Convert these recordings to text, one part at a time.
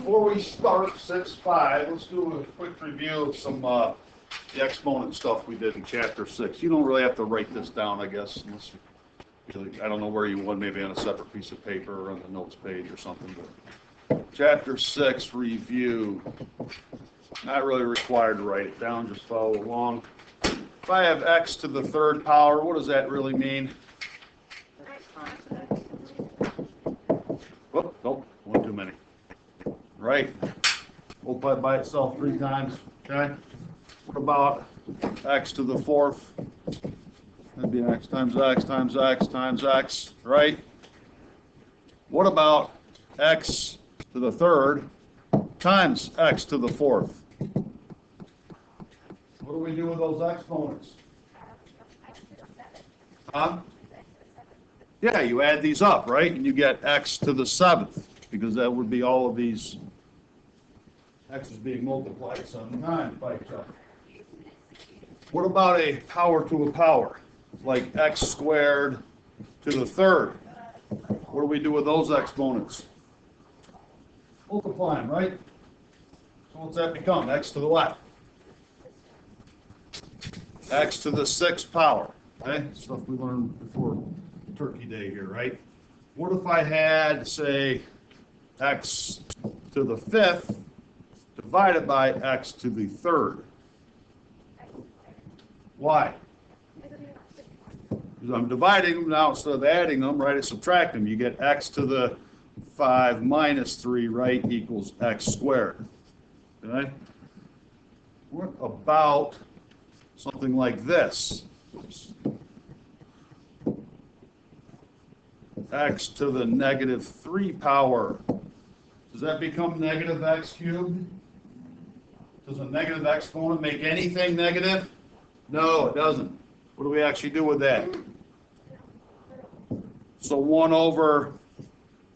Before we start 6.5, let's do a quick review of some the exponent stuff we did in chapter 6. You don't really have to write this down, I guess, unless I don't know where you would, maybe on a separate piece of paper or on the notes page or something. But chapter 6 review, not really required to write it down, just follow along. If I have x to the third power, what does that really mean? Whoop, nope, one too many. Right? Multiply by itself 3 times, okay? What about x to the fourth? That'd be x times x times x times x, right? What about x to the third times x to the fourth? What do we do with those exponents? Huh? Yeah, you add these up, right? And you get x to the seventh, because that would be all of these. X is being multiplied 7 times by each other. What about a power to a power? Like x squared to the third. What do we do with those exponents? Multiply them, right? So what's that become? X to the what? X to the 6th power. Okay? Stuff we learned before Turkey Day here, right? What if I had, say, x to the 5th divided by x to the 3rd? Why? Because I'm dividing them now instead of adding them, right? I subtract them. You get x to the 5 minus 3, right, equals x squared. Okay? What about something like this? Oops. X to the negative 3 power. Does that become negative x cubed? Does a negative exponent make anything negative? No, it doesn't. What do we actually do with that? So 1 over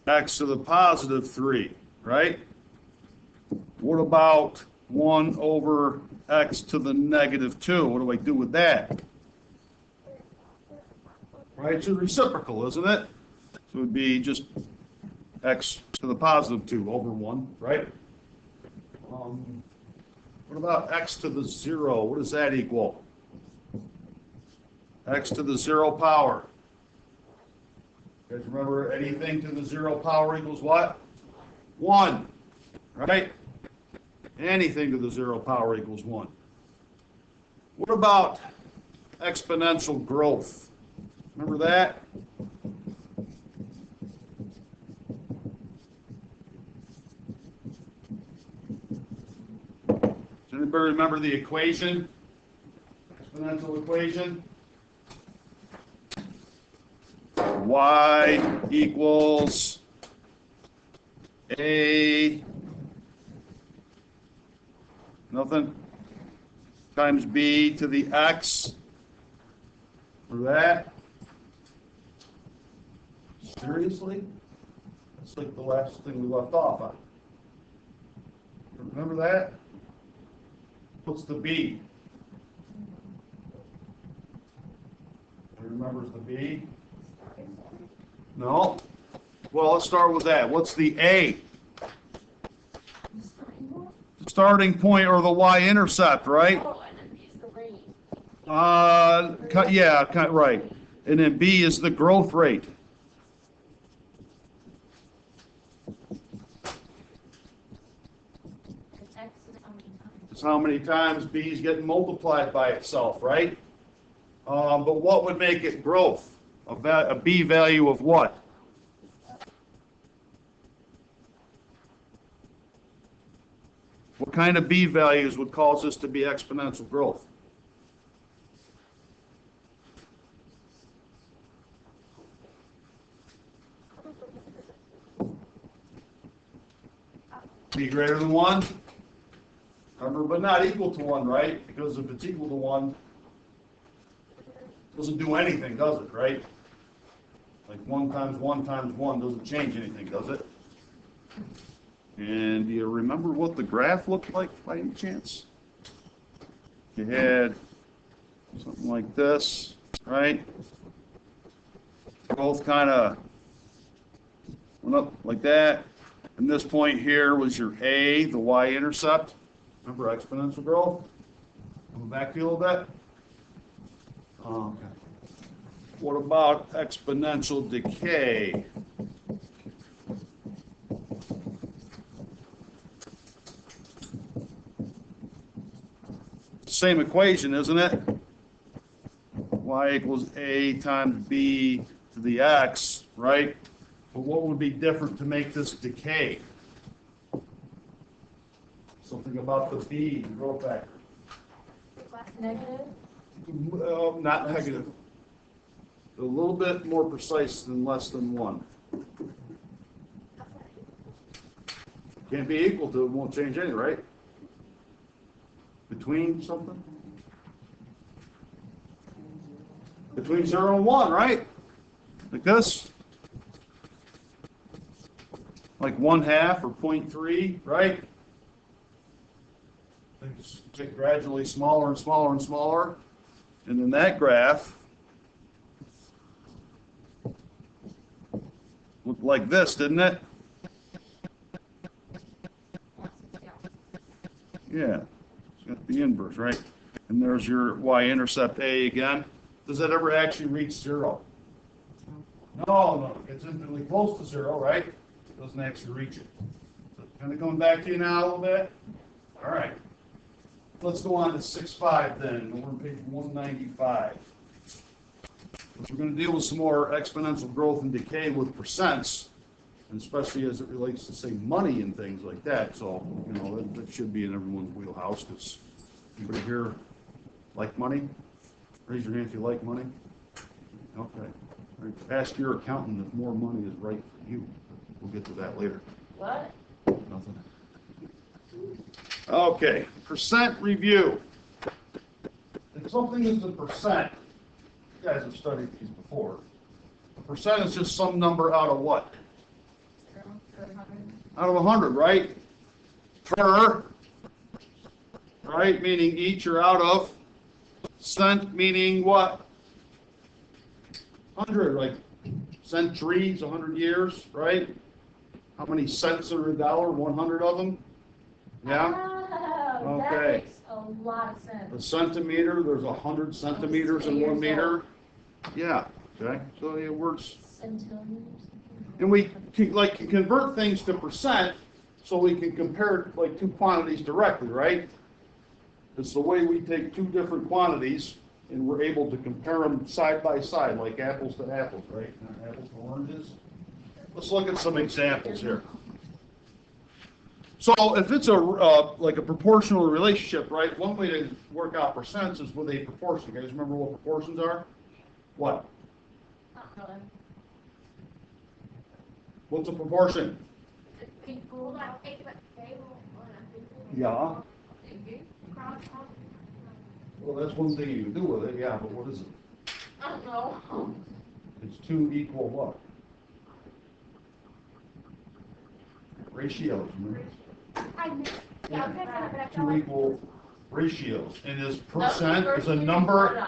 x to the positive 3, right? What about 1 over x to the negative 2? What do I do with that? Right, it's a reciprocal, isn't it? So it would be just x to the positive 2 over 1, right? What about x to the 0? What does that equal? X to the 0 power. You guys remember anything to the 0 power equals what? 1, right? Anything to the 0 power equals 1. What about exponential growth? Remember that? Does anybody remember the equation? Exponential equation? Y equals A, nothing, times B to the X. Remember that? Seriously? That's like the last thing we left off on. Remember that? What's the B? Who remembers the B? No? Well, let's start with that. What's the A? Starting point or the y-intercept, right? Yeah, right. And then B is the growth rate. It's how many times B is getting multiplied by itself, right? But what would make it growth? A B value of what? What kind of B values would cause this to be exponential growth? B greater than 1? Remember, but not equal to 1, right? Because if it's equal to 1, it doesn't do anything, does it, right? Like 1 times 1 times 1 doesn't change anything, does it? And do you remember what the graph looked like by any chance? You had something like this, right? Both kind of went up like that, And this point here was your A, the y-intercept. Remember exponential growth? Coming back to you a little bit. Okay. What about exponential decay? Same equation, isn't it? Y equals A times B to the X, right? But what would be different to make this decay? Something about the B, growth factor. Negative? Not negative. A little bit more precise than less than 1. Can't be equal to, it won't change any, right? Between something? Between 0 and 1, right? Like this? Like 1/2 or 0.3, right? Things get gradually smaller and smaller and smaller. And then that graph looked like this, didn't it? Yeah, it's got the inverse, right? And there's your y-intercept A again. Does that ever actually reach 0? No, it's infinitely close to 0, right? It doesn't actually reach it. So kind of coming back to you now a little bit. All right. Let's go on to 6.5 then. We're on page 195. We're going to deal with some more exponential growth and decay with percents, and especially as it relates to, say, money and things like that. So, you know, that should be in everyone's wheelhouse. Does anybody here like money? Raise your hand if you like money. Okay. All right. Ask your accountant if more money is right for you. We'll get to that later. What? Nothing. Okay, percent review. If something is a percent, you guys have studied these before. A percent is just some number out of what? Out of 100, right? Per, right, meaning each or out of. Cent meaning what? 100, like centuries, 100 years, right? How many cents are a dollar? 100 of them? Yeah? Oh, Okay. that makes a lot of sense. A centimeter, there's 100 centimeters in 1 meter. Yeah, okay, so it works. Centillions. And we can, can convert things to percent so we can compare like two quantities directly, right? It's the way we take two different quantities and we're able to compare them side by side, like apples to apples, right? Not apples to oranges. Let's look at some examples here. So if it's like a proportional relationship, right, one way to work out percents is with a proportion. You guys remember what proportions are? What? What's a proportion? Yeah. Well, that's one thing you can do with it, yeah, but what is it? I don't know. It's 2 equal what? Ratios, remember? Yeah. 2 equal ratios. And is percent is a number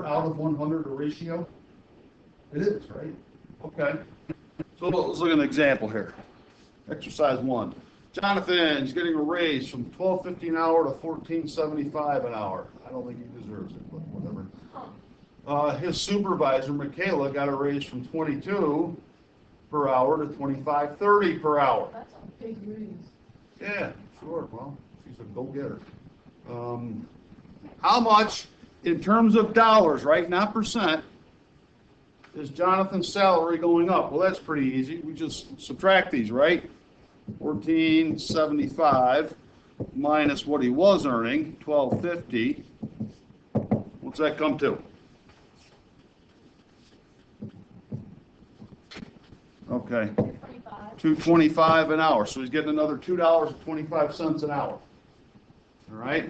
out of 100 a ratio? It is, right? Okay. So let's look at an example here. Exercise 1. Jonathan's getting a raise from $12.50 an hour to $14.75 an hour. I don't think he deserves it, but whatever. His supervisor, Michaela, got a raise from $22 per hour to $25.30 per hour. That's a big raise. Yeah, sure. Well, she's a go-getter. How much, in terms of dollars, right, not percent, is Jonathan's salary going up? Well, that's pretty easy. We just subtract these, right? $14.75 minus what he was earning, $12.50. What's that come to? Okay. $2.25 an hour. So he's getting another $2.25 an hour. All right.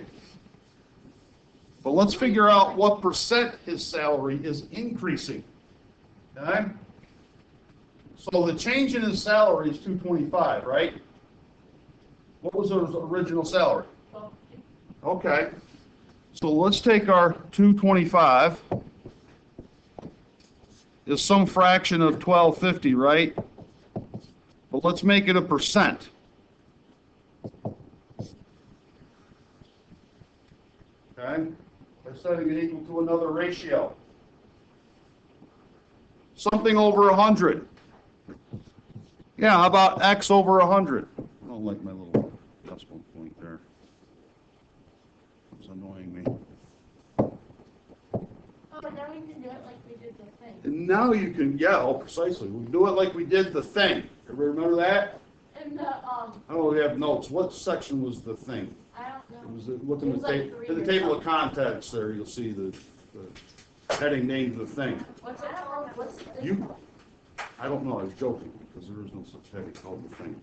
But let's figure out what percent his salary is increasing. Okay. So the change in his salary is $2.25, right? What was his original salary? Okay. So let's take our $2.25 is some fraction of $12.50, right? But let's make it a percent. Okay? By setting it equal to another ratio. Something over 100. Yeah, how about x over 100? I don't like my little decimal point there. It's annoying me. Oh, now we can do it like we did the thing. And now you can, yeah, oh, precisely. We do it like we did the thing. Everybody remember that? And the, I don't have notes. What section was the thing? I don't It know. was, look in It was the like table, three in the years table old. of contents there, you'll see the heading named the thing. What's it called? What's the thing? You, I don't know, I was joking, because there is no such heading called the thing.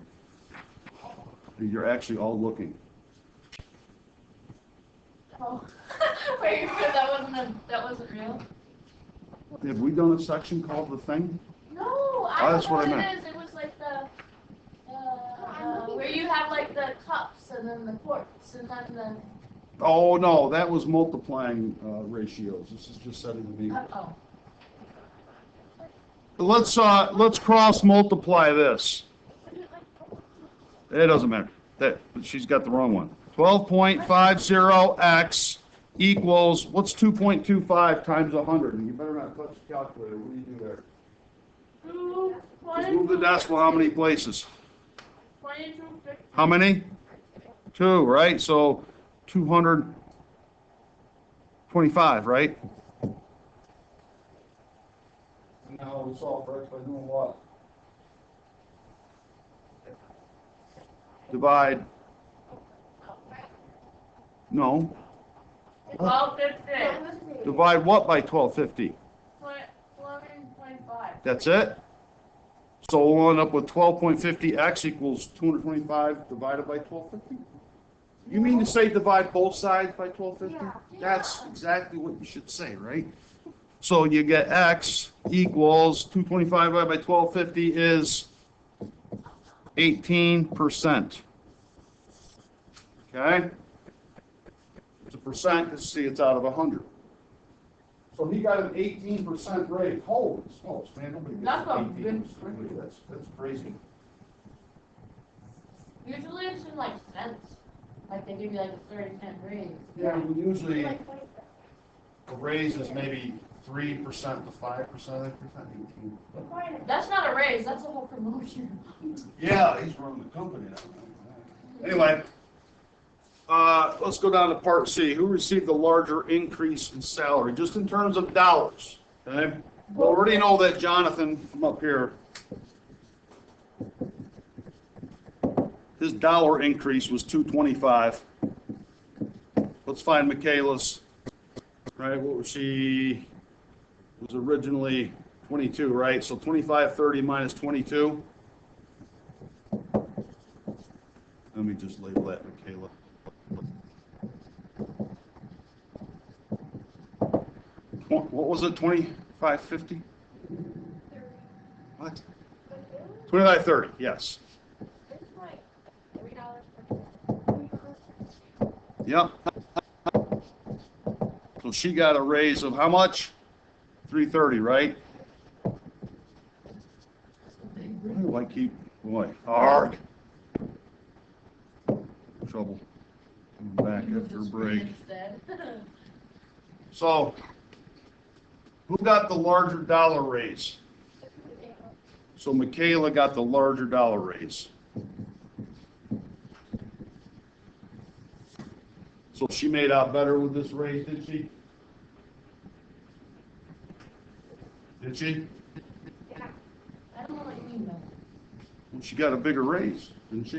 You're actually all looking. Oh. Wait, you said that wasn't real? Have we done a section called the thing? No, Oh, I that's don't know what I what meant. it is. It was like the, where you have like the cups and then the quarts and then the, Oh, no, that was multiplying ratios. This is just setting the mean. oh. Let's cross multiply this. It doesn't matter. That, she's got the wrong one. 12.50x equals, what's 2.25 times 100? And you better not touch the calculator. What do you do there? 2, Just move the decimal how many places? 22, 50. How many? 2, right? So 225, right? Now we solve for x by doing what? Divide. No. 1250. Divide what by 1250? 11.5. That's it? So we'll end up with 12.50x equals 225 divided by 1250? You mean to say divide both sides by 1250? That's exactly what you should say, right? So you get x equals 225 divided by 1250 is 18%. Okay? It's a percent, because see, it's out of 100. So he got an 18% rate. Holy smokes, man, nobody gets That's a 18%. good That's crazy. Usually it's in like cents. Like they give you like a 30-cent raise. Yeah, we usually, a raise is maybe 3% to 5%, I think, 18. That's not a raise, that's a whole promotion. Yeah, he's running the company now. Anyway, let's go down to part C. Who received the larger increase in salary, just in terms of dollars? Okay? We already know that Jonathan from up here, his dollar increase was 225. Let's find Michaela's. Right, what was she? Was originally 22, right? So 2530 minus 22. Let me just label that Michaela. What was it? 2550? What? 2530. Yes. Yep. So she got a raise of how much? 330, right? Why do I keep, boy, arg. Trouble. Coming back after a break. So, who got the larger dollar raise? So Michaela got the larger dollar raise. So she made out better with this raise, did she? Did she? I don't know what you mean though. Well, she got a bigger raise, didn't she?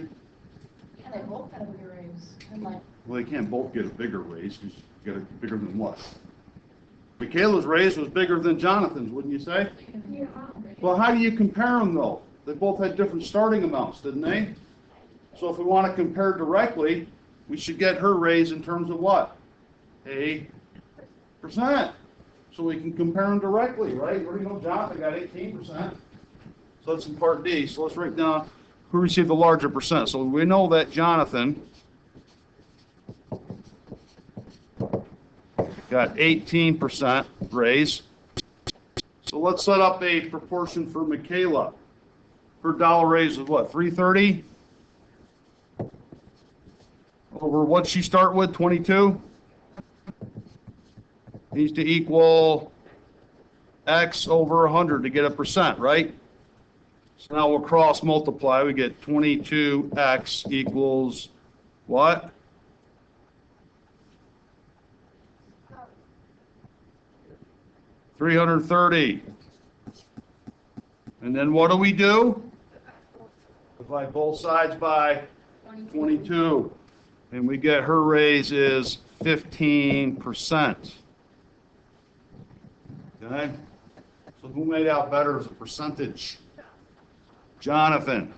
Yeah, they both got a bigger raise. I'm like, Well, they can't both get a bigger raise, because you got a bigger than what? Michaela's raise was bigger than Jonathan's, wouldn't you say? yeah. Well, how do you compare them, though? They both had different starting amounts, didn't they? So if we want to compare directly, we should get her raise in terms of what? A percent. So we can compare them directly, right? We already know Jonathan got 18%. So that's in part D. So let's write down who received the larger percent. So we know that Jonathan got 18% raise. So let's set up a proportion for Michaela. her dollar raise is what, 330? Over what'd she start with, 22? Needs to equal X over 100 to get a percent, right? So now we'll cross multiply. We get 22X equals what? $330. And then what do we do? Divide both sides by 22. And we get her raise is 15%. Okay? So who made out better as a percentage? Jonathan.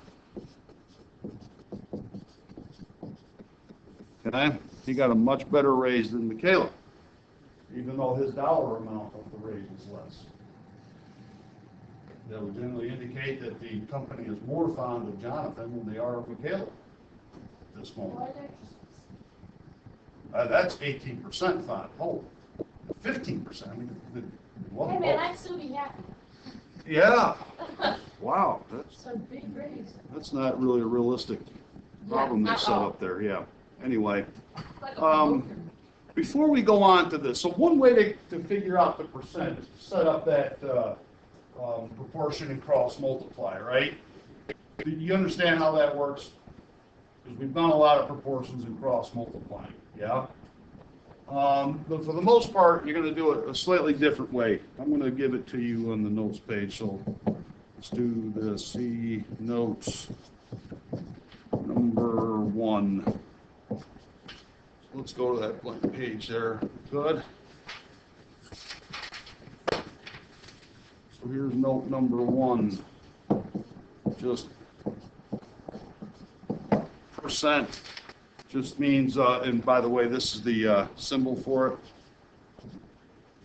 Okay? He got a much better raise than Michaela, even though his dollar amount of the raise is less. That would generally indicate that the company is more fond of Jonathan than they are of Michaela at this moment. That's 18% fond. Oh, 15%. I mean, Hey man, I'd still be happy. yeah. Wow, It's a big raise. that's not really a realistic problem Yeah, they set up there. Yeah. Anyway, Like a promotion. before we go on to this, so one way to figure out the percent is to set up that proportion and cross multiply, right? Do you understand how that works? Because we've done a lot of proportions and cross multiplying, yeah? But for the most part, you're going to do it a slightly different way. I'm going to give it to you on the notes page, so let's do the C notes number 1. Let's go to that blank page there. Good. So here's note number 1. Just percent. Just means, and by the way, this is the symbol for it.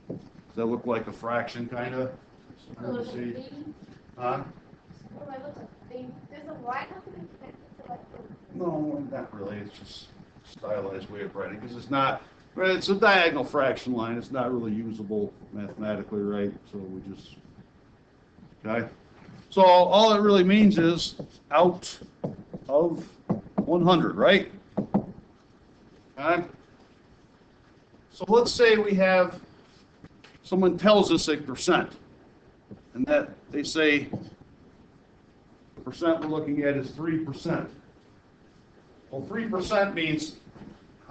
Does that look like a fraction, kind of? Oh, it's a See? baby? Huh? What do I look like? Baby? There's a white company connected to like the... No, not really. It's just stylized way of writing, because it's not, right, it's a diagonal fraction line. It's not really usable mathematically, right? So we just, okay? So all it really means is out of 100, right? Okay? So let's say we have, someone tells us a percent, and that they say the percent we're looking at is 3%. Well, 3% means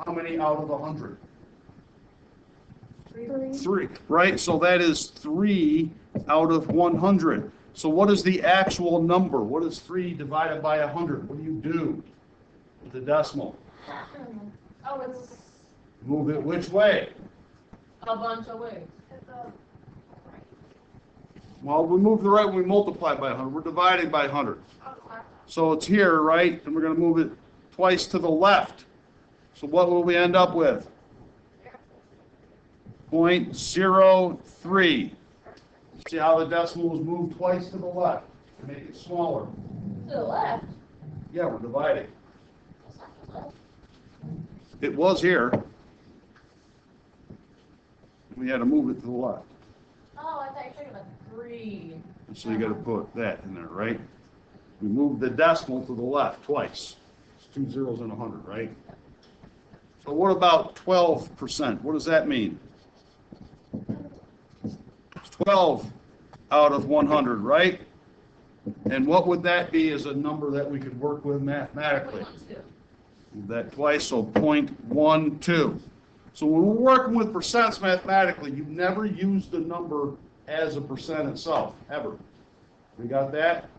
how many out of 100? 3, right? So that is 3 out of 100. So what is the actual number? What is 3 divided by 100? What do you do with the decimal? Oh, it's Move it which way? a bunch of ways. Well, we move the right when we multiply by 100. We're dividing by 100. So it's here, right? And we're going to move it twice to the left. So what will we end up with? 0.03. See how the decimal was moved twice to the left to make it smaller? To the left. Yeah, we're dividing. That's not the left. It was here. We had to move it to the left. Oh, I thought you were talking about 3. So you got to put that in there, right? We moved the decimal to the left twice. It's 2 zeros and 100, right? So what about 12%? What does that mean? It's 12 out of 100, right? And what would that be as a number that we could work with mathematically? 0.12. Move that twice, so 0.12. So when we're working with percents mathematically, you never use the number as a percent itself, ever. We got that?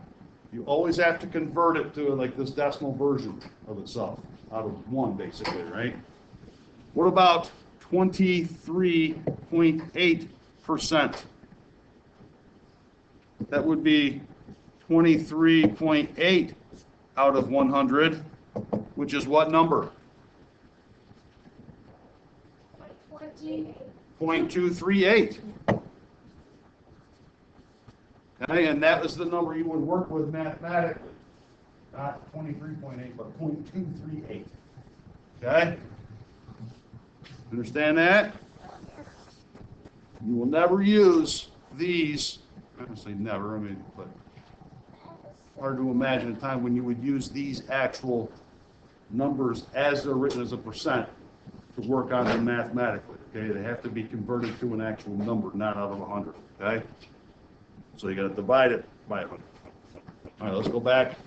You always have to convert it to like this decimal version of itself, out of 1 basically, right? What about 23.8%? That would be 23.8 out of 100, which is what number? 20. 0.238. Okay, and that is the number you would work with mathematically. Not 23.8, but 0.238. Okay? Understand that? You will never use these, I don't say never, I mean, but hard to imagine a time when you would use these actual numbers as they're written as a percent to work on them mathematically, okay? They have to be converted to an actual number, not out of 100, okay? So you gotta divide it by 100. All right, let's go back,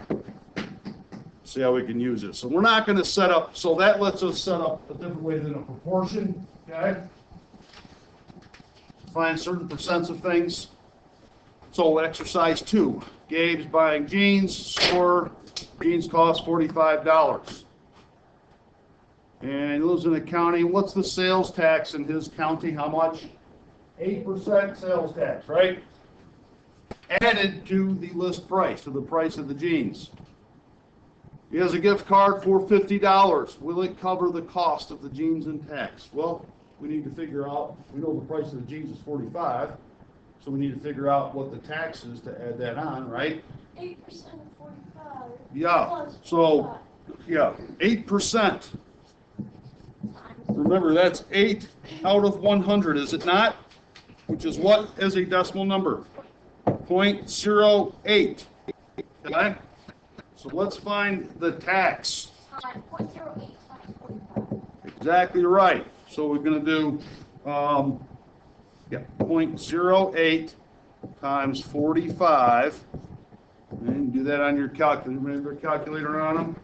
see how we can use it. So we're not gonna set up, so that lets us set up a different way than a proportion, okay? Find certain percents of things. So exercise 2, Gabe's buying jeans, score, jeans cost $45. And he lives in a county, what's the sales tax in his county, how much? 8% sales tax, right? Added to the list price, to the price of the jeans. He has a gift card for $50. Will it cover the cost of the jeans and tax? Well, we need to figure out, we know the price of the jeans is $45, so we need to figure out what the tax is to add that on, right? 8% of 45. Yeah, Plus so, yeah, 8%. Remember, that's 8 out of 100, is it not? Which is what is a decimal number? 0.08. Okay? So let's find the tax. 0.08 times 45. Exactly right. So we're going to do, 0.08 times 45. And do that on your calculator. Remember calculator on them?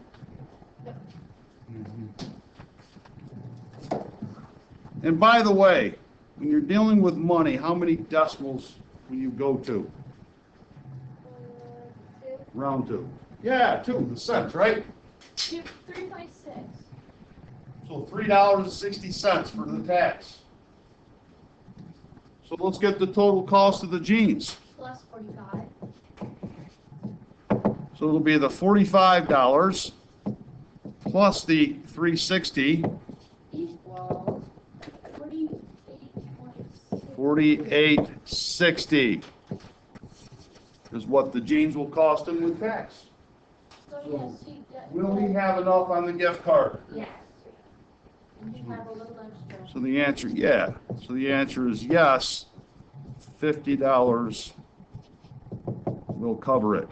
And by the way, when you're dealing with money, how many decimals will you go to? Round 2. Yeah, 2, the cents, right? 3.6. So $3.60 for the tax. So let's get the total cost of the jeans. Plus 45. So it'll be the $45 plus the $3.60. Equals 48.6. $48.60 is what the jeans will cost him with tax. So yes, he does. Will he have enough on the gift card? Yes. And you have a little extra. So the answer, yeah. So the answer is yes. $50 will cover it.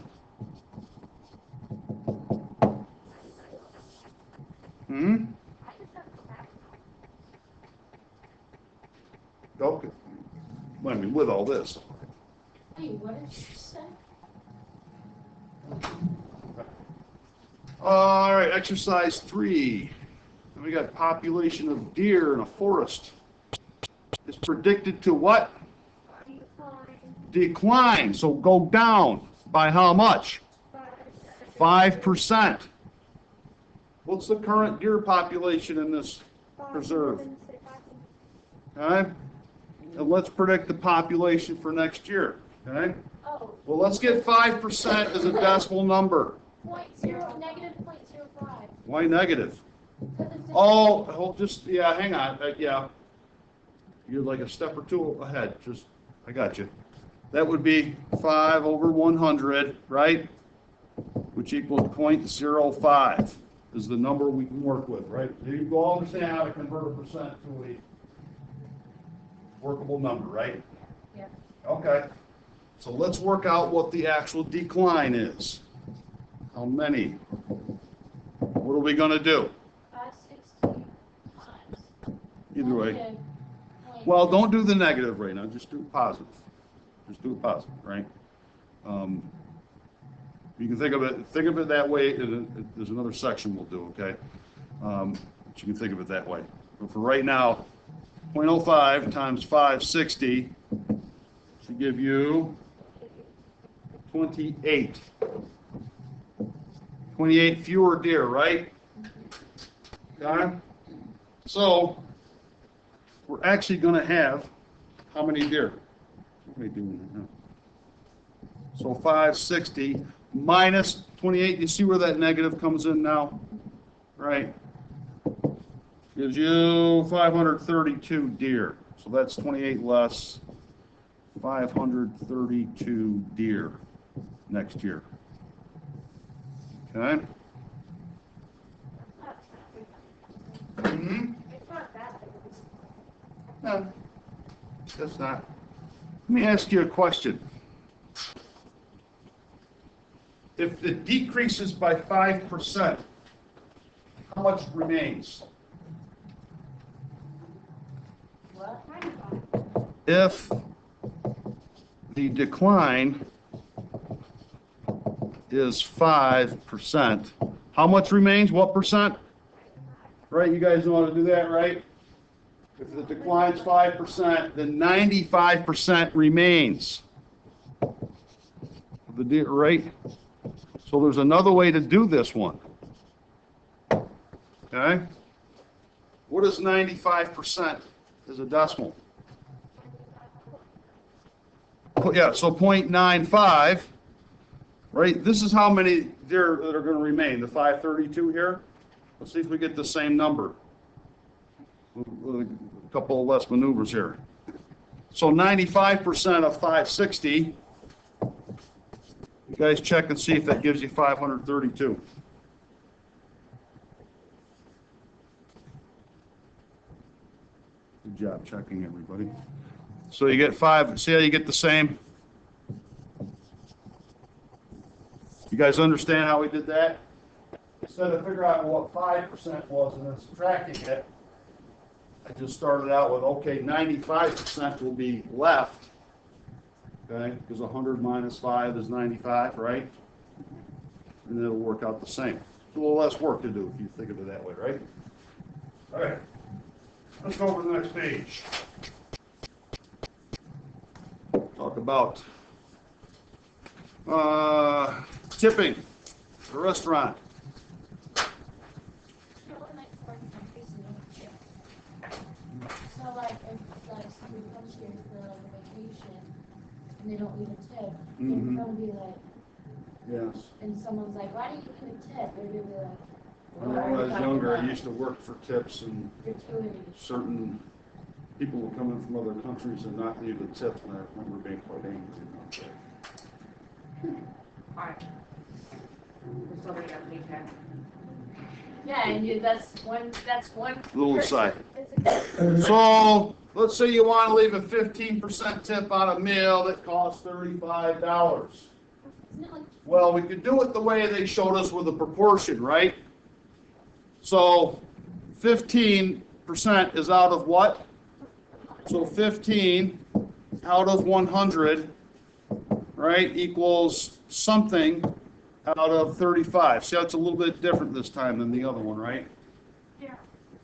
Okay. I mean, with all this. Hey, what did you say? All right, exercise 3. And we got population of deer in a forest. It's predicted to what? Decline. So go down by how much? 5%. What's the current deer population in this preserve? Okay. And let's predict the population for next year. Okay. Oh. Well, let's get 5% as a decimal number. Negative 0.05. Why negative? Because it's Oh, just, yeah, hang on. Yeah. You're like a step or two ahead. Just, I got you. That would be 5 over 100, right? Which equals 0.05 is the number we can work with, right? You all understand how to convert a percent to a workable number, right? Yeah. Okay. So let's work out what the actual decline is. How many? What are we going to do? 560 times. Either way. Okay. Well, don't do the negative right now. Just do positive. Just do it positive, right? You can think of it that way. There's another section we'll do, okay? But you can think of it that way. But for right now, 0.05 times 560 should give you 28. 28 fewer deer, right? Got it? So we're actually going to have how many deer? What are we doing right now? So 560 minus 28. You see where that negative comes in now? Right. Gives you 532 deer. So that's 28 less 532 deer next year. Okay? Mm-hmm. It's not that big. No, that's not. Let me ask you a question. if it decreases by 5%, how much remains? What? If the decline is 5%, how much remains? What percent? Right, you guys know how to do that, right? If the decline's 5%, then 95% remains. Right? So there's another way to do this one. Okay? What is 95% as a decimal? Yeah, so 0.95, right? This is how many there that are going to remain, the 532 here. Let's see if we get the same number. A couple of less maneuvers here. So 95% of 560. You guys check and see if that gives you 532. Good job checking, everybody. So you get 5. See how you get the same? You guys understand how we did that? Instead of figuring out what 5% was and then subtracting it, I just started out with, okay, 95% will be left, okay, because 100 minus 5 is 95, right? And it'll work out the same. It's a little less work to do if you think of it that way, right? All right, let's go over to the next page. Talk about tipping, the restaurant. So like if like somebody comes here for like a vacation and they don't leave a tip, Mhm. they're gonna be like, Yes. and someone's like, why didn't you give a tip? They're gonna be like, When I was younger, I used to work for tips, and gratuity. certain people would come in from other countries and not leave a tip, and I remember being quite angry about that. Alright. Somebody got to leave that. Yeah, and you, that's one Little person. aside. It's a- So, let's say you want to leave a 15% tip on a meal that costs $35. Isn't it like Well, we could do it the way they showed us with a proportion, right? So 15% is out of what? So 15 out of 100, right, equals something out of 35. See how it's a little bit different this time than the other one, right? Yeah.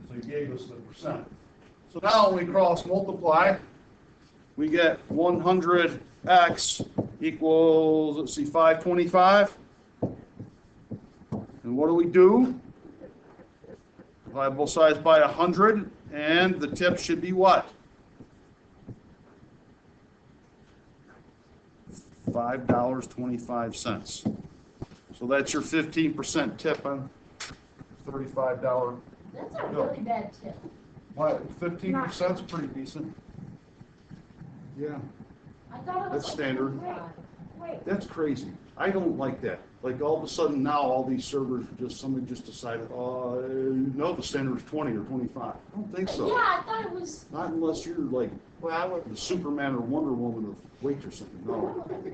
So he gave us the percent. So now when we cross multiply, we get 100x equals, let's see, 525. And what do? Divide both sides by 100, and the tip should be what? $5.25. So that's your 15% tip on $35. That's a really bad tip. What, 15% is pretty decent. Yeah, I thought it was that's like standard. Wait. That's crazy. I don't like that. Like all of a sudden now all these servers somebody just decided, no, the standard is 20 or 25. I don't think so. Yeah, I thought it was. Not unless you're like Where I work, the Superman or Wonder Woman of waitressing. No.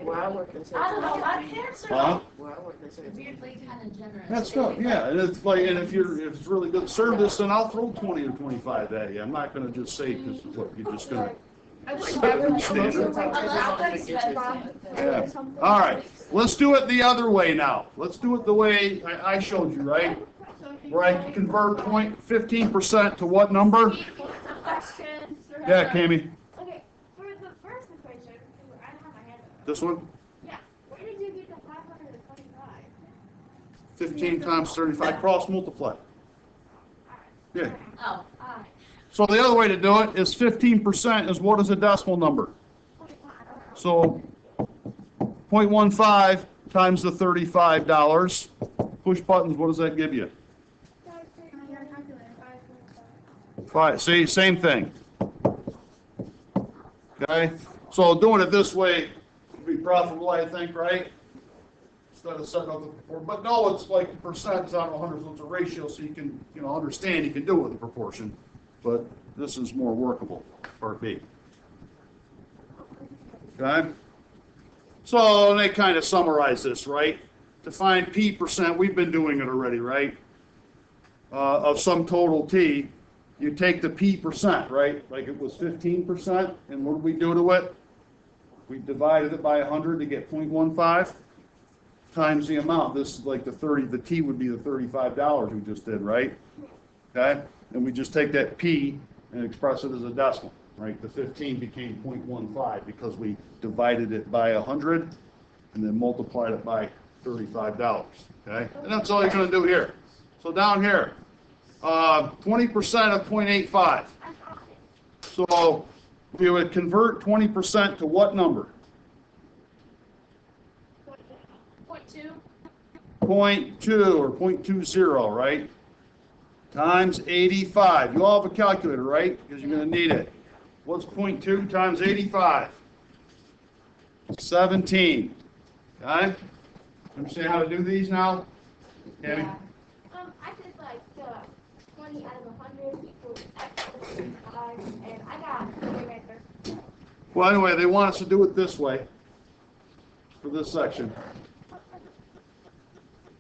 where I work in I don't know. Central, My parents are Huh? where I work in Central. weirdly kind of generous. That's good. Yeah, and it's like, and if it's really good service, then I'll throw 20 or 25 at you. I'm not going to just say because look, you're just going to. Yeah. All right. Let's do it the other way now. Let's do it the way I showed you, right? Where I convert 15% to what number? Yeah, Cammy. Okay, for the first equation, I don't have my hand up. This one? Yeah, where did you get the 525? 15 times 35. Cross multiply. Yeah. Oh. Alright. So the other way to do it is 15% is what is a decimal number? So 0.15 times the $35. Push buttons, what does that give you? See, same thing. Okay? So doing it this way would be profitable, I think, right? Instead of setting up the proportion. But no, it's like the percent is out of 100, so it's a ratio, so you can, understand you can do it with a proportion. But this is more workable, part B. Okay? So they kind of summarize this, right? to find P percent, we've been doing it already, right? Of some total T, you take the P percent, right? Like it was 15%, and what did we do to it? We divided it by 100 to get 0.15 times the amount. This is like the T would be the $35 we just did, right? Okay? And we just take that P and express it as a decimal, right? The 15 became 0.15 because we divided it by 100 and then multiplied it by $35, okay? And that's all you're gonna do here. So down here, 20% of 0.85. So we would convert 20% to what number? 0.2. 0.2 or 0.20, right? Times 85. You all have a calculator, right? Because you're going to need it. What's 0.2 times 85? 17. Okay? Understand how to do these now? Tammy? Yeah. I did like 20 out of 100 equals X plus 5, and I got the right there. Well, anyway, they want us to do it this way for this section.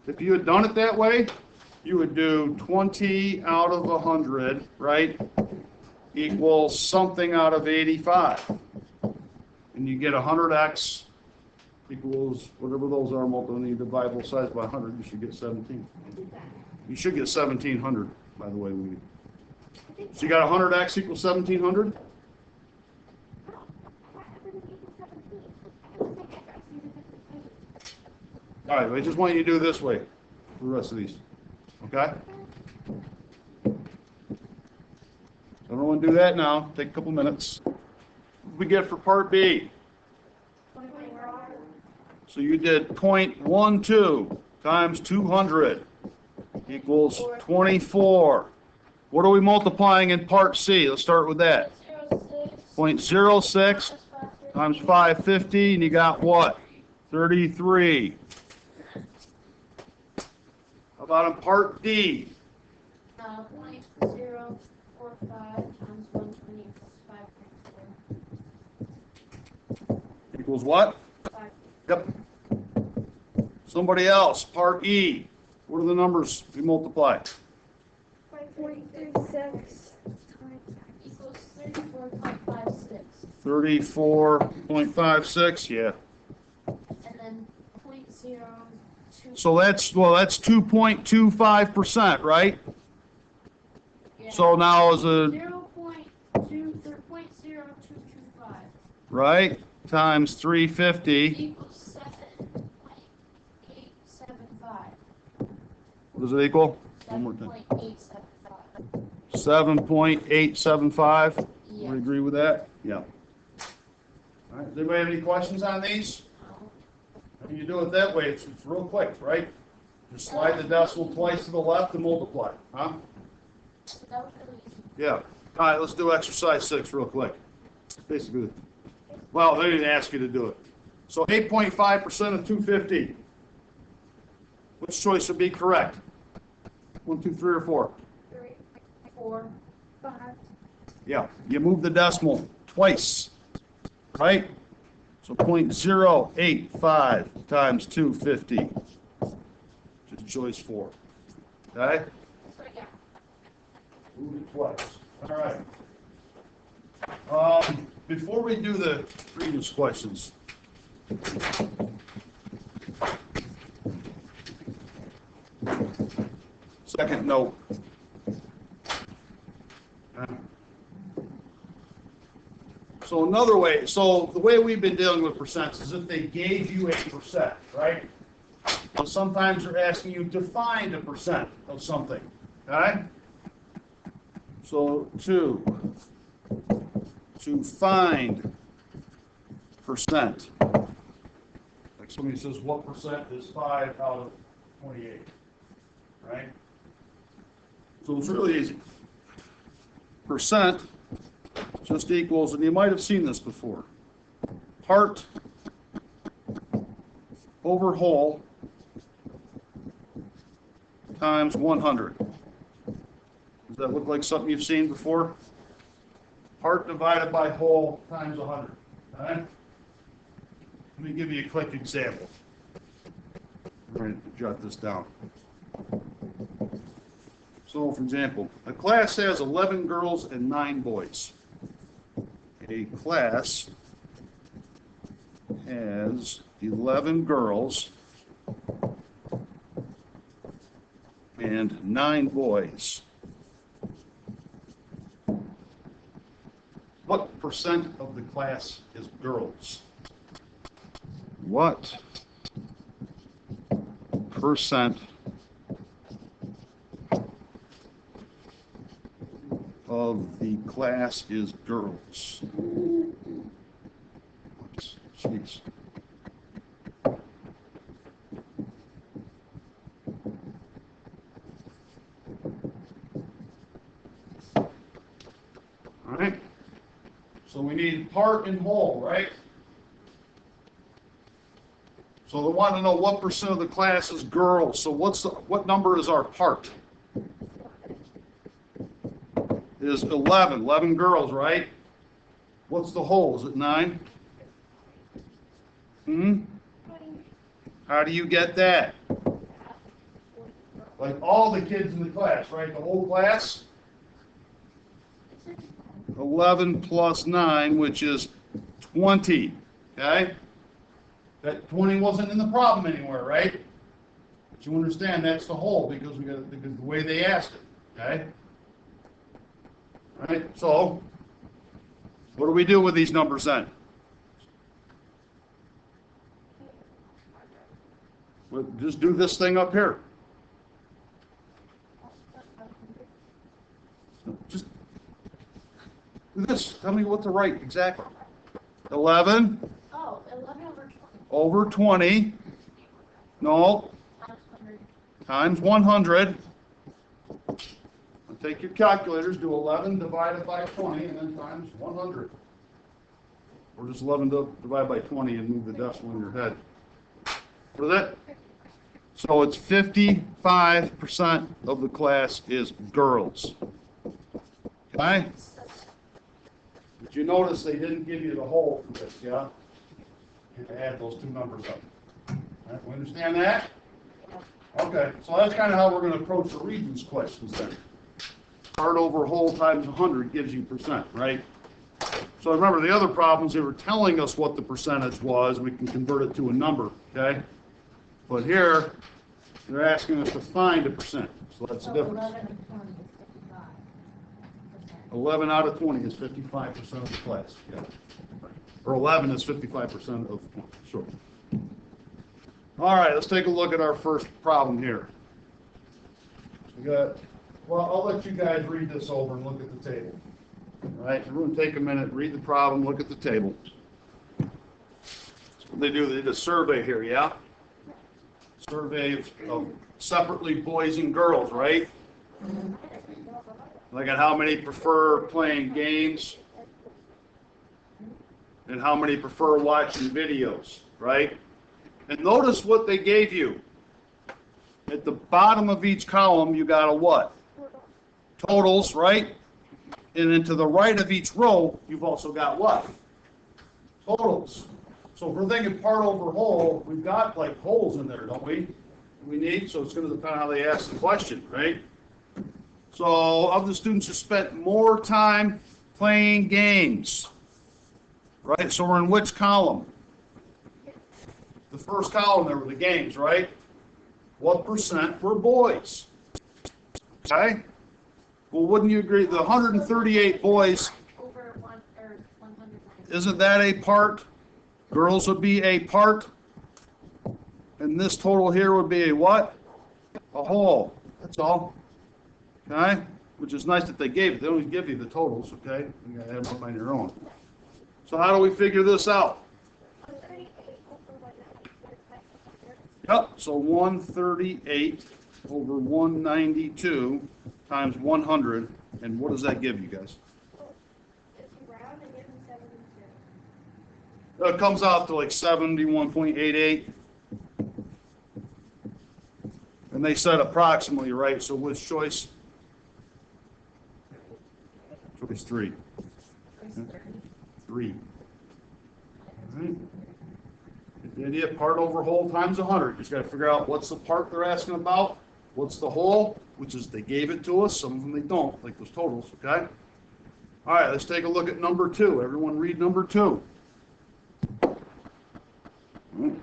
If you had done it that way, you would do 20 out of 100, right, equals something out of 85. And you get 100x equals whatever those are, multiple, and you divide both sides by 100, you should get 17. You should get 1700, by the way. So you got 100x equals 1700? All right, I just want you to do it this way for the rest of these. Okay? Everyone do that now. Take a couple minutes. What did we get for part B? So you did 0.12 times 200 equals 24. What are we multiplying in part C? Let's start with that. 0.06 times 550, and you got what? 33. How about in part D? 0.045 times 120 is 5. Equals what? 5. Yep. Somebody else, part E. What are the numbers we multiply? 46 Equals 34.56. 34.56, yeah. And then 0.02. So that's 2.25%, right? Yeah. So now is a, 0.0225. right, times 350, Equals 7.875. what does it equal? One more time. 7.875. 7.875. Yeah. We agree with that? Yeah. All right, does anybody have any questions on these? When you do it that way, it's real quick, right? Just slide the decimal twice to the left and multiply, huh? That was really easy. Yeah. All right, let's do exercise 6 real quick. Basically, well, they didn't ask you to do it. So 8.5% of 250. Which choice would be correct? 1, 2, 3, or 4? 3, 4. 5. Yeah, you move the decimal twice, right? So 0.085 times 250, which is choice 4. Okay? So yeah. Move it twice. All right. Before we do the previous questions, second note. So another way, so the way we've been dealing with percents is if they gave you a percent, right? So sometimes they're asking you to find a percent of something, okay? So to find percent. Like somebody says, what percent is 5 out of 28, right? So it's really easy. Percent just equals, and you might have seen this before, part over whole times 100. Does that look like something you've seen before? Part divided by whole times 100. All right? Let me give you a quick example. All right, jot this down. So, for example, a class has 11 girls and 9 boys. A class has 11 girls and 9 boys. What percent of the class is girls? What percent of the class is girls? Oops, jeez. All right. So we need part and whole, right? So they want to know what percent of the class is girls. So what number is our part? Is 11. 11 girls, right? What's the whole? Is it 9? How do you get that? Like all the kids in the class, right? The whole class? 11 plus 9, which is 20. Okay? That 20 wasn't in the problem anywhere, right? But you understand that's the whole because the way they asked it. Okay? All right, so what do we do with these numbers then? Well, just do this thing up here. Just do this. Tell me what to write exactly. 11 Oh, 11 over over 20. 20. No. Times 100. Take your calculators, do 11 divided by 20, and then times 100. Or just 11 divided by 20 and move the decimal in your head. What is that? So it's 55% of the class is girls. Okay? Did you notice they didn't give you the whole for this, yeah? You have to add those two numbers up. All right, we understand that? Okay, so that's kind of how we're going to approach the Regents questions then. Part over whole times 100 gives you percent, right? So remember, the other problems, they were telling us what the percentage was. We can convert it to a number, okay? But here, they're asking us to find a percent. So that's the difference. 11 and 20 is 55%. 11 out of 20 is 55% of the class, yeah. Or 11 is 55% of 20, sure. All right, let's take a look at our first problem here. We got, well, I'll let you guys read this over and look at the table. All right, everyone take a minute, read the problem, look at the table. That's what they do, they did a survey here, yeah? Survey of separately boys and girls, right? Look at how many prefer playing games and how many prefer watching videos, right? And notice what they gave you. At the bottom of each column, you got a what? Totals, right? And then to the right of each row, you've also got what? Totals. So if we're thinking part over whole, we've got like holes in there, don't we? We need, so it's going to depend on how they ask the question, right? So of the students who spent more time playing games, right? So we're in which column? The first column there were the games, right? What percent were boys? Okay? Well, wouldn't you agree? The 138 boys, Over 100. isn't that a part? Girls would be a part. And this total here would be a what? A whole. That's all. Okay? Which is nice that they gave it. They only give you the totals, okay? You gotta have them on your own. So how do we figure this out? Yep, so 138 over 192 times 100, and what does that give you guys? It comes out to like 71.88. And they said approximately, right? So which choice? Choice 3. 3. All right. The idea of part over whole times 100. You just got to figure out what's the part they're asking about, what's the whole, which is they gave it to us. Some of them they don't, like those totals, okay? All right, let's take a look at number 2. Everyone read number 2.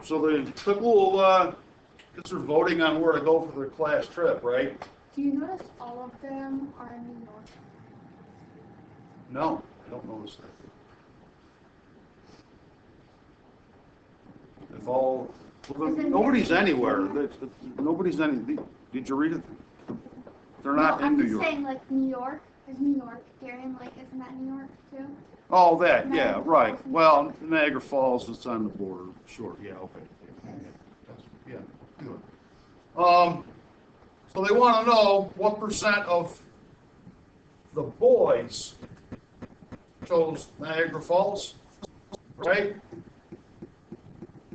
So the people, guess they're voting on where to go for their class trip, right? Do you notice all of them are in New York? No, I don't notice that. If all, well, nobody's anywhere. Nobody's any. Did you read it? They're not in New York. I'm just saying, like, New York. Is New York, Darien Lake, isn't that New York, too? Oh, that, yeah, right. Well, Niagara Falls is on the border. Sure, yeah, okay. Yeah, good. So they want to know what percent of the boys chose Niagara Falls, right?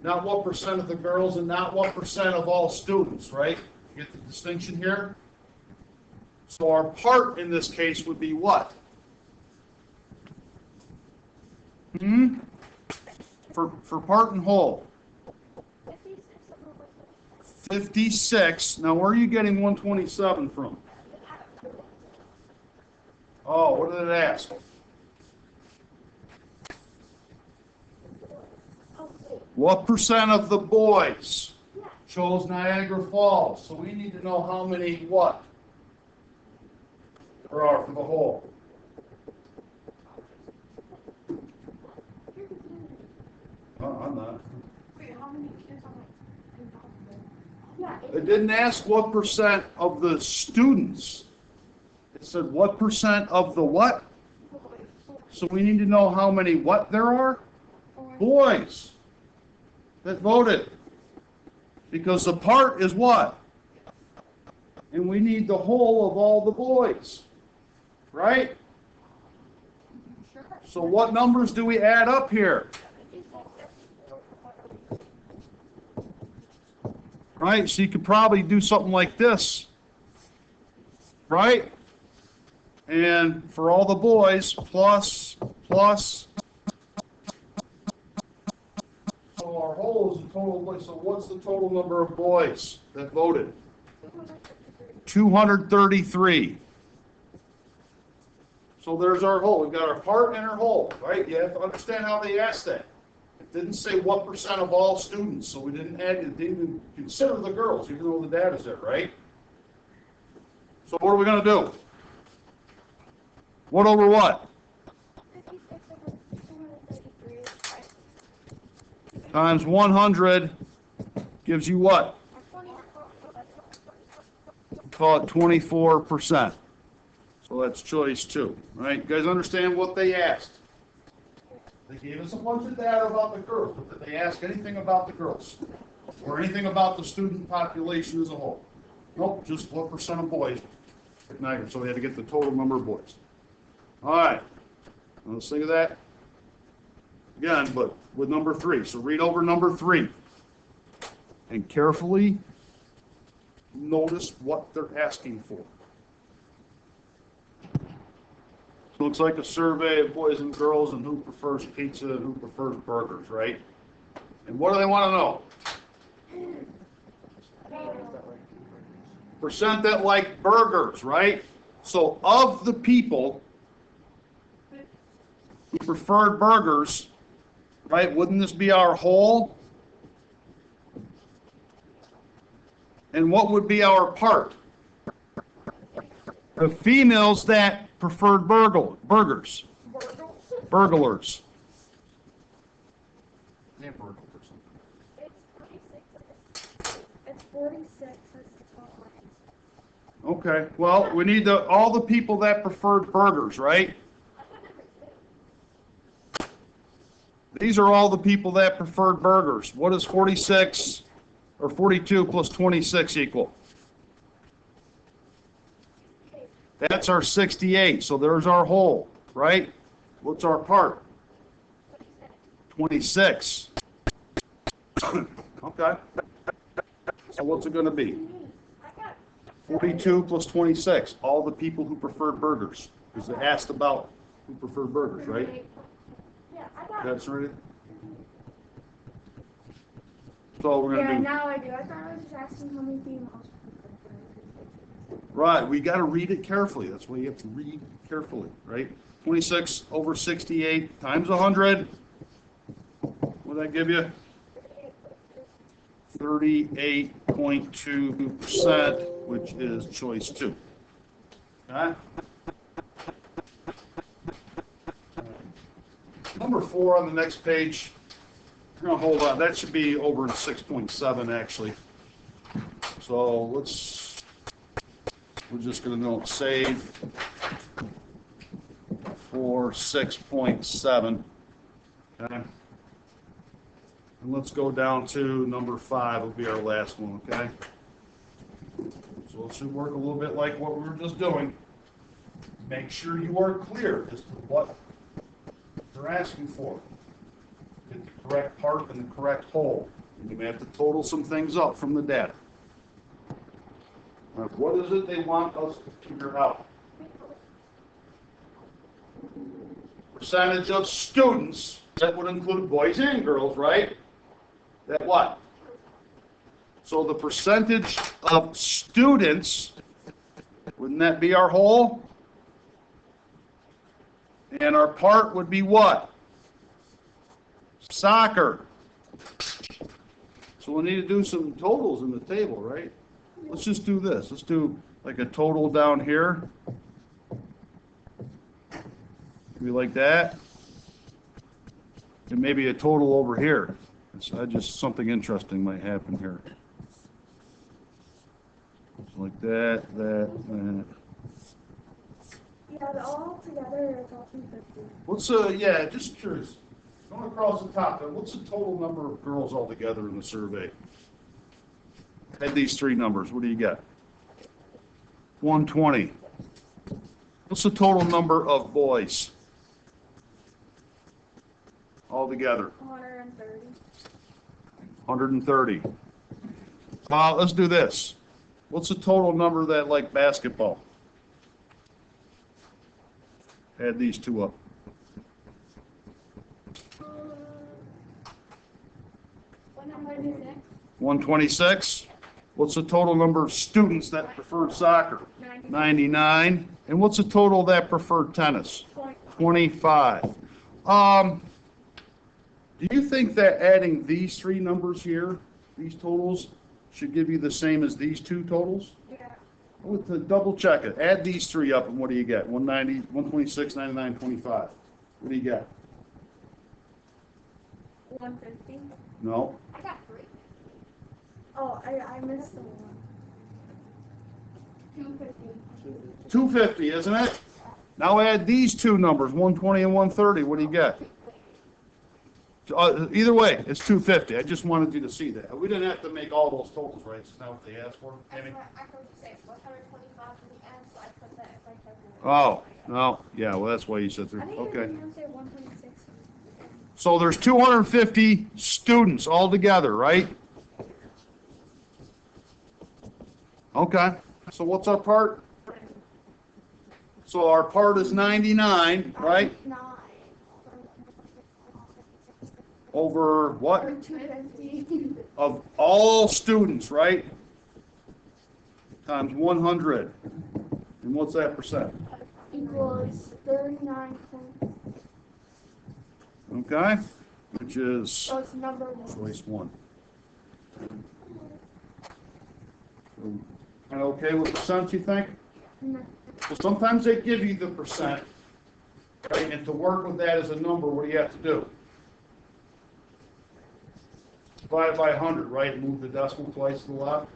Not what percent of the girls and not what percent of all students, right? You get the distinction here? So our part in this case would be what? For part and whole. 56. Now where are you getting 127 from? Oh, what did it ask? What percent of the boys chose Niagara Falls? So we need to know how many what there are for the whole. I'm not. Wait, how many kids are It didn't ask what percent of the students. It said what percent of the what? So we need to know how many what there are? Boys that voted. Because the part is what? And we need the whole of all the boys. Right? So what numbers do we add up here? Right? So you could probably do something like this. Right? And for all the boys, plus. So our whole is the total boys. So what's the total number of boys that voted? 233. So there's our whole. We've got our part and our whole, right? You have to understand how they asked that. It didn't say what percent of all students, so we didn't even consider the girls, even though the data's there, right? So what are we going to do? What over what? 233. Times 100 gives you what? Call it 24%. So that's choice 2, right? You guys understand what they asked? They gave us a bunch of data about the girls, but did they ask anything about the girls? Or anything about the student population as a whole? Nope, just what percent of boys. So we had to get the total number of boys. All right, let's think of that again, but with number 3. So read over number 3 and carefully notice what they're asking for. So looks like a survey of boys and girls and who prefers pizza and who prefers burgers, right? And what do they want to know? Percent that like burgers, right? So of the people who preferred burgers, right, wouldn't this be our whole? And what would be our part? The females that preferred burgers. Burglars. It's 46. That's the total. Okay, well, we need all the people that preferred burgers, right? These are all the people that preferred burgers. What does 46 or 42 plus 26 equal? That's our 68, so there's our whole, right? What's our part? 26. Okay. So what's it going to be? 42 plus 26, all the people who preferred burgers. Because they asked about who preferred burgers, right? Yeah, I got That's right. So we're Yeah, gonna do, now I do. I thought I was just asking how many females. right, we gotta read it carefully. That's why you have to read carefully, right? 26 over 68 times 100. What'd that give you? 38.2%, which is choice 2. Okay? Number 4 on the next page. No, hold on. That should be over in 6.7 actually. So we're just going to note save for 6.7. Okay. And let's go down to number 5 will be our last one, okay? So it should work a little bit like what we were just doing. Make sure you are clear as to what they're asking for. Get the correct part and the correct whole. And you may have to total some things up from the data. Now, what is it they want us to figure out? Percentage of students, that would include boys and girls, right? That what? So the percentage of students, wouldn't that be our whole? And our part would be what? Soccer. So we need to do some totals in the table, right? Let's just do this. Let's do like a total down here. Maybe like that. And maybe a total over here. So just something interesting might happen here. Like that, that. Yeah, all together it's all 250. What's yeah, just curious. Going across the top there, what's the total number of girls altogether in the survey? Add these 3 numbers. What do you get? 120. What's the total number of boys altogether? 130. 130. Let's do this. What's the total number that like basketball? Add these 2 up. 126. 126. What's the total number of students that preferred soccer? 99. And what's the total that preferred tennis? 25. Do you think that adding these 3 numbers here, these totals, should give you the same as these 2 totals? Yeah. To double check it, add these 3 up and what do you get? 190, 126, 99, 25. What do you get? 150. No. I got 3. Oh, I missed the one. 250. 250, isn't it? Now add these 2 numbers, 120 and 130. What do you get? Either way, it's 250. I just wanted you to see that. We didn't have to make all those totals, right? It's not what they asked for. I Amy? heard you say 125 to the end, so I put that right there. Oh, no. Yeah, well, that's why you said 3. I think Okay. you say 126. So there's 250 students altogether, right? Okay. So what's our part? So our part is 99, right? 9. Over what? 250. Of all students, right? Times 100. And what's that percent? Equals 39. Okay? Which is So it's number 1. choice 1. Kind of okay with percent, you think? No. Well, sometimes they give you the percent, right? And to work with that as a number, what do you have to do? Divide it by 100, right? Move the decimal twice to the left.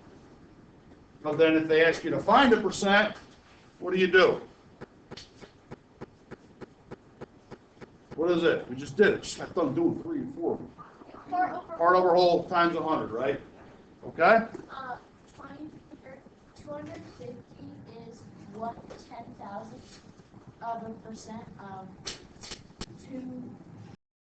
But then if they ask you to find a percent, what do you do? What is it? We just did it. Just got done doing 3 and 4. Part over whole times 100, right? Okay? 250 is what, 10,000 of a percent of 2